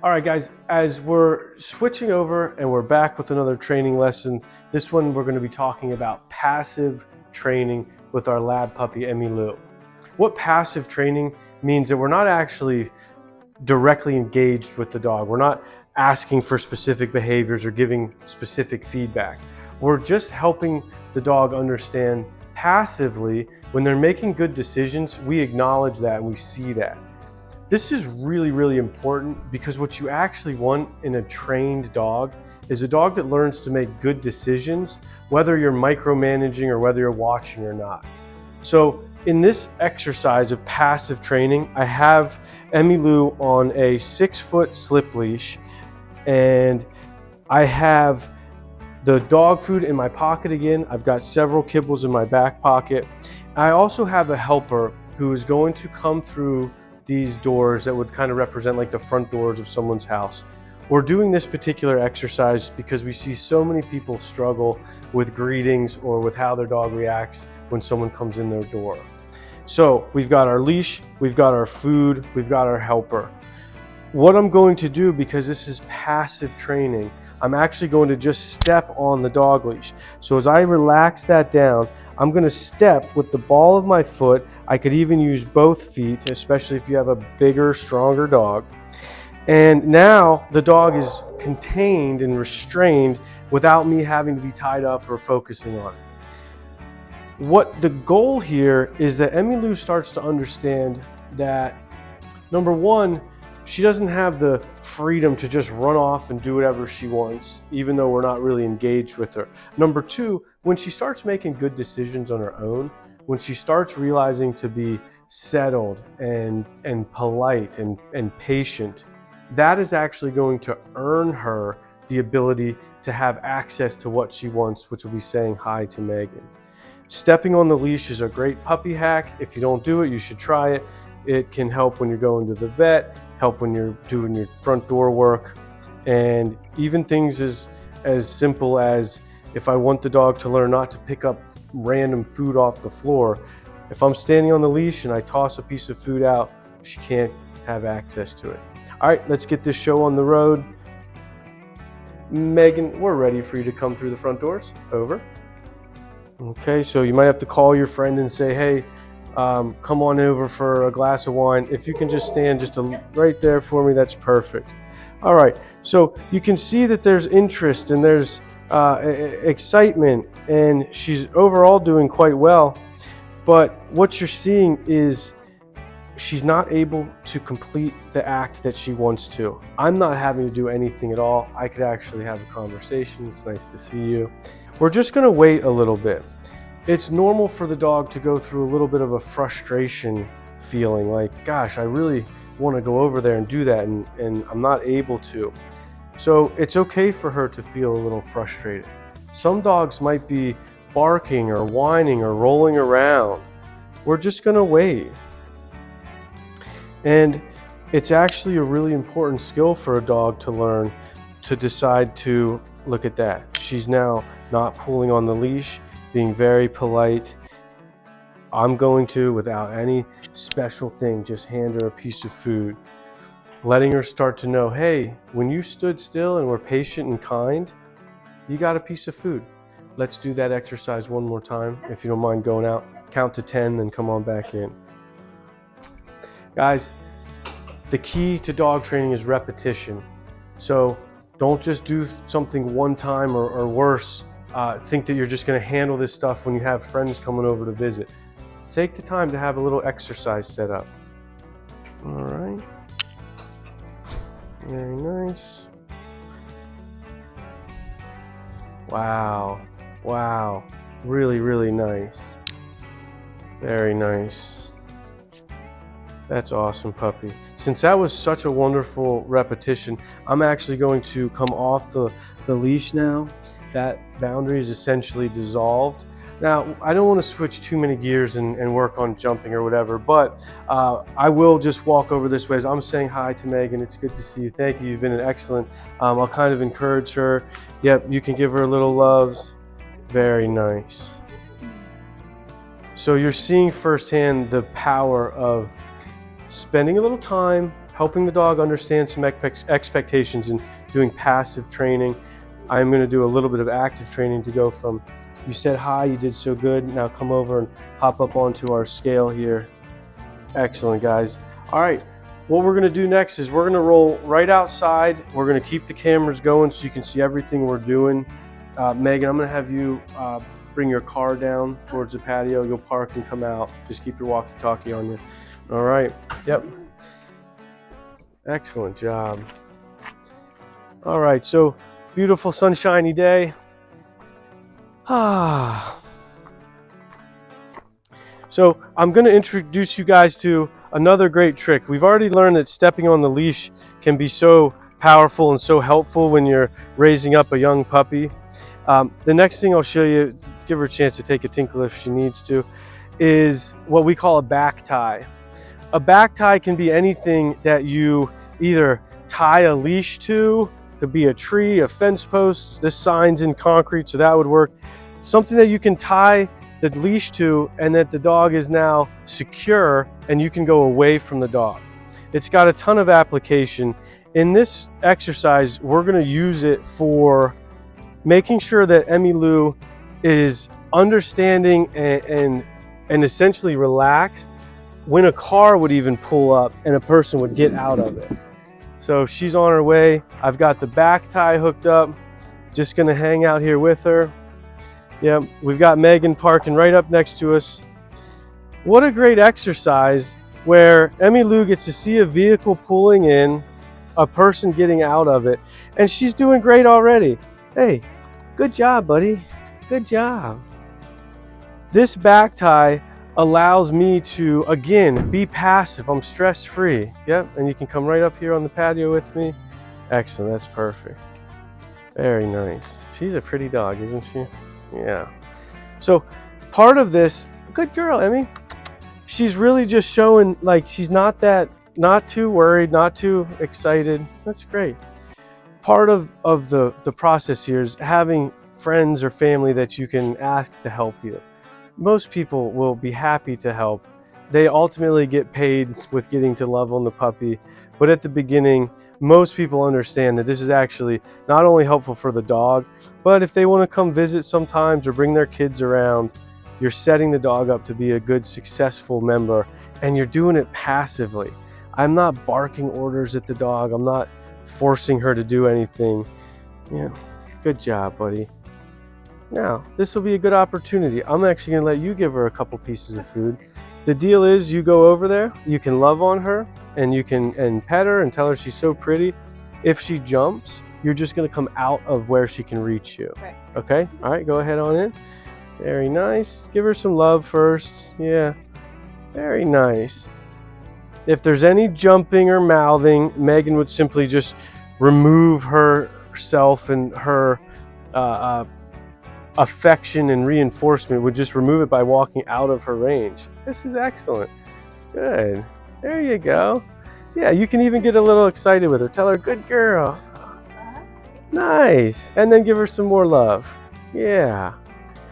All right, guys, as we're switching over and we're back with another training lesson, this one we're going to be talking about passive training with our lab puppy, Emmylou. What passive training means that we're not actually directly engaged with the dog. We're not asking for specific behaviors or giving specific feedback. We're just helping the dog understand passively when they're making good decisions. We acknowledge that and we see that. This is really, really important because what you actually want in a trained dog is a dog that learns to make good decisions, whether you're micromanaging or whether you're watching or not. So in this exercise of passive training, I have Emmylou on a 6-foot slip leash, and I have the dog food in my pocket again. I've got several kibbles in my back pocket. I also have a helper who is going to come through these doors that would kind of represent like the front doors of someone's house. We're doing this particular exercise because we see so many people struggle with greetings or with how their dog reacts when someone comes in their door. So we've got our leash, we've got our food, we've got our helper. What I'm going to do, because this is passive training, I'm actually going to just step on the dog leash. So as I relax that down, I'm going to step with the ball of my foot. I could even use both feet, especially if you have a bigger, stronger dog. And now the dog is contained and restrained without me having to be tied up or focusing on it. What the goal here is that Emmylou starts to understand that, number one, she doesn't have the freedom to just run off and do whatever she wants, even though we're not really engaged with her. Number two, when she starts making good decisions on her own, when she starts realizing to be settled and polite and patient, that is actually going to earn her the ability to have access to what she wants, which will be saying hi to Megan. Stepping on the leash is a great puppy hack. If you don't do it, you should try it. It can help when you're going to the vet, help when you're doing your front door work, and even things as simple as if I want the dog to learn not to pick up random food off the floor, if I'm standing on the leash and I toss a piece of food out, she can't have access to it. All right, let's get this show on the road. Megan, we're ready for you to come through the front doors. Over. Okay, so you might have to call your friend and say, hey, come on over for a glass of wine. If you can just stand right there for me, that's perfect. All right, so you can see that there's interest and there's excitement, and she's overall doing quite well. But what you're seeing is she's not able to complete the act that she wants to. I'm not having to do anything at all. I could actually have a conversation. It's nice to see you. We're just gonna wait a little bit. It's normal for the dog to go through a little bit of a frustration feeling, like, gosh, I really want to go over there and do that, and I'm not able to. So it's okay for her to feel a little frustrated. Some dogs might be barking or whining or rolling around. We're just going to wait. And it's actually a really important skill for a dog to learn, to decide to look at that. She's now not pulling on the leash, being very polite. I'm going to, without any special thing, just hand her a piece of food, letting her start to know, hey, when you stood still and were patient and kind, you got a piece of food. Let's do that exercise one more time, if you don't mind going out. Count to 10, then come on back in. Guys, the key to dog training is repetition. So don't just do something one time or worse. Think that you're just going to handle this stuff when you have friends coming over to visit. Take the time to have a little exercise set up. All right. Very nice. Wow. Wow. Really, really nice. Very nice. That's awesome, puppy. Since that was such a wonderful repetition, I'm actually going to come off the leash now. That boundary is essentially dissolved. Now, I don't want to switch too many gears and work on jumping or whatever, but I will just walk over this way as I'm saying hi to Megan. It's good to see you. Thank you. You've been an excellent. I'll kind of encourage her. Yep, you can give her a little loves. Very nice. So you're seeing firsthand the power of spending a little time, helping the dog understand some expectations and doing passive training. I'm going to do a little bit of active training to go from, you said hi, you did so good, now come over and hop up onto our scale here. Excellent, guys. All right, what we're going to do next is we're going to roll right outside. We're going to keep the cameras going so you can see everything we're doing. Megan, I'm going to have you bring your car down towards the patio. You'll park and come out. Just keep your walkie-talkie on you. All right. Yep. Excellent job. All right. So beautiful sunshiny day. So I'm going to introduce you guys to another great trick. We've already learned that stepping on the leash can be so powerful and so helpful when you're raising up a young puppy. The next thing I'll show you, give her a chance to take a tinkle if she needs to, is what we call a back tie. A back tie can be anything that you either tie a leash to, could be a tree, a fence post, this sign's in concrete, so that would work. Something that you can tie the leash to and that the dog is now secure and you can go away from the dog. It's got a ton of application. In this exercise, we're going to use it for making sure that Emmylou is understanding and essentially relaxed when a car would even pull up and a person would get out of it. So she's on her way. I've got the back tie hooked up. Just going to hang out here with her. Yeah, we've got Megan parking right up next to us. What a great exercise where Emmylou gets to see a vehicle pulling in, a person getting out of it, and she's doing great already. Hey, good job, buddy. Good job. This back tie allows me to, again, be passive. I'm stress-free. Yep, and you can come right up here on the patio with me. Excellent, that's perfect. Very nice. She's a pretty dog, isn't she? Yeah. So part of this, good girl, Emmy. She's really just showing like she's not too worried, not too excited. That's great. Part of the process here is having friends or family that you can ask to help you. Most people will be happy to help. They ultimately get paid with getting to love on the puppy, but at the beginning, most people understand that this is actually not only helpful for the dog, but if they want to come visit sometimes or bring their kids around, you're setting the dog up to be a good, successful member, and you're doing it passively. I'm not barking orders at the dog. I'm not forcing her to do anything. Yeah, good job, buddy. Now, this will be a good opportunity. I'm actually going to let you give her a couple pieces of food. The deal is you go over there, you can love on her, and you can pet her and tell her she's so pretty. If she jumps, you're just going to come out of where she can reach you. Okay? All right, go ahead on in. Very nice. Give her some love first. Yeah. Very nice. If there's any jumping or mouthing, Megan would simply just remove herself and her affection and reinforcement, would just remove it by walking out of her range. This is excellent. Good. There you go. Yeah, you can even get a little excited with her. Tell her, good girl. Nice. And then give her some more love. Yeah.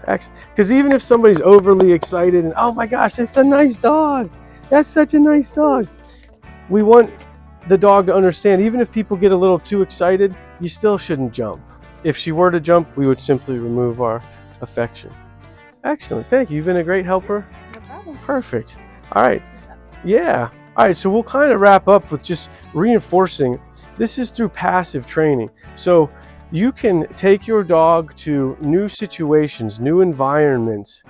Because even if somebody's overly excited and, oh my gosh, it's a nice dog. That's such a nice dog. We want the dog to understand, even if people get a little too excited, you still shouldn't jump. If she were to jump, we would simply remove our affection. Excellent. Thank you. You've been a great helper. No problem. Perfect. All right. Yeah. All right. So we'll kind of wrap up with just reinforcing. This is through passive training. So you can take your dog to new situations, new environments,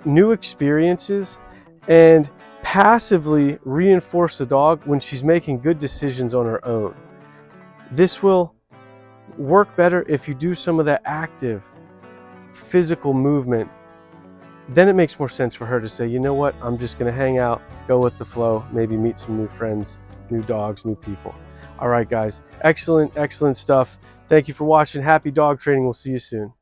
new experiences, and passively reinforce the dog when she's making good decisions on her own. This will work better if you do some of that active physical movement. Then it makes more sense for her to say, you know what, I'm just going to hang out, go with the flow, maybe meet some new friends, new dogs, new people. All right, guys. Excellent, excellent stuff. Thank you for watching. Happy dog training. We'll see you soon.